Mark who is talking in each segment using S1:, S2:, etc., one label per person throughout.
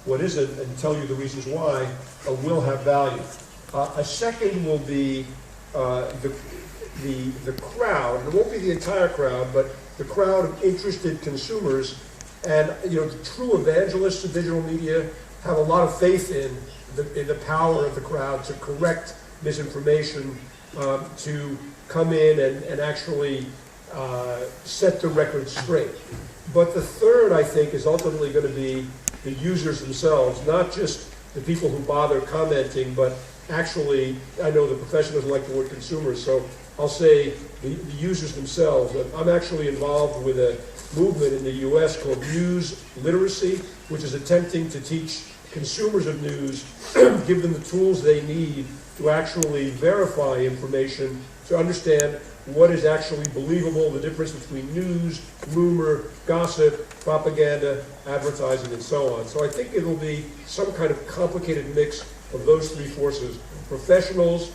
S1: what isn't and tell you the reasons why will have value. A second will be the crowd. It won't be the entire crowd, but the crowd of interested consumers. And the true evangelists of digital media have a lot of faith in the power of the crowd to correct misinformation, to come in and actually set the record straight. But the third, I think, is ultimately going to be the users themselves, not just the people who bother commenting, but actually, I know the profession doesn't like the word consumers, so I'll say the users themselves. I'm actually involved with a movement in the US called news literacy, which is attempting to teach consumers of news, give them the tools they need to actually verify information, to understand what is actually believable, the difference between news, rumor, gossip, propaganda, advertising, and so on. So I think it'll be some kind of complicated mix of those three forces: professionals,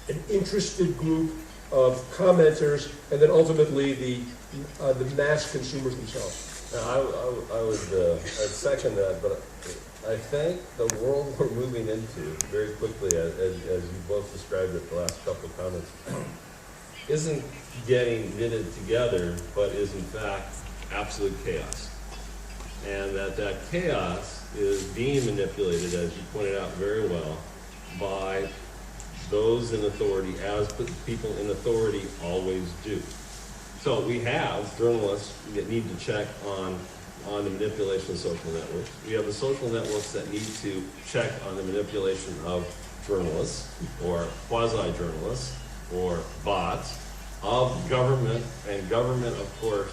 S1: an interested group of commenters, and then ultimately the mass consumers themselves.
S2: Now, I would I'd second that, but I think the world we're moving into very quickly, as you both described it the last couple of comments, isn't getting knitted together, but is in fact absolute chaos. And that chaos is being manipulated, as you pointed out very well, by those in authority, as people in authority always do. So we have journalists that need to check on the manipulation of social networks. We have the social networks that need to check on the manipulation of journalists, or quasi-journalists, or bots, of government, and government, of course,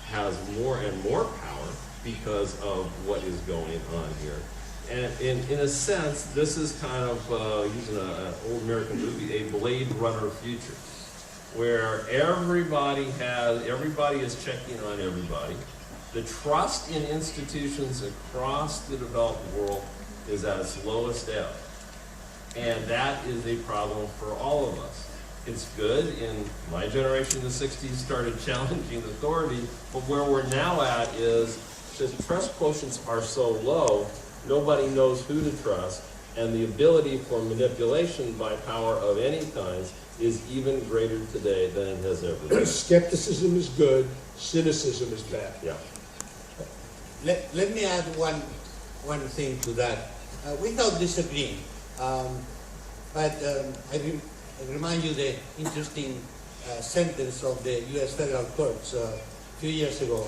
S2: has more and more power because of what is going on here. And in a sense, this is kind of, using an old American movie, a Blade Runner future, where everybody is checking on everybody. The trust in institutions across the developed world is at its lowest ebb. And that is a problem for all of us. It's good. In my generation, the 60s, started challenging authority, but where we're now at is just trust quotients are so low, nobody knows who to trust, and the ability for manipulation by power of any kinds is even greater today than it has ever been.
S1: Skepticism is good, cynicism is bad.
S2: Yeah.
S3: Let me add one thing to that, without disagreeing. But I remind you the interesting sentence of the U.S. federal courts a few years ago,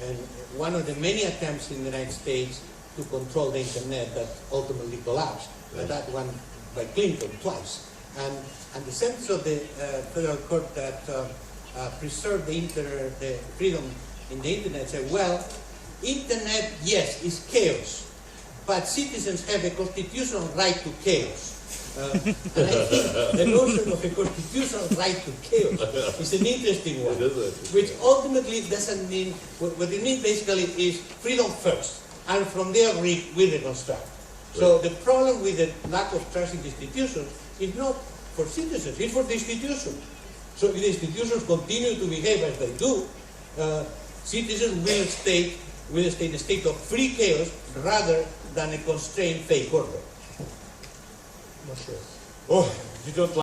S3: and one of the many attempts in the United States to control the internet that ultimately collapsed, that one by Clinton twice. And the sentence of the federal court that preserved the freedom in the internet said, well, internet, yes, is chaos, but citizens have a constitutional right to chaos. And I think the notion of a constitutional right to chaos is an interesting one, which ultimately doesn't mean, what it means basically is freedom first, and from there we reconstruct. So the problem with the lack of trust in the institutions is not for citizens, it's for the institution. So if the institutions continue to behave as they do, citizens will stay in a state of free chaos rather than a constrained fake order.
S1: Not sure.
S3: Oh, you don't like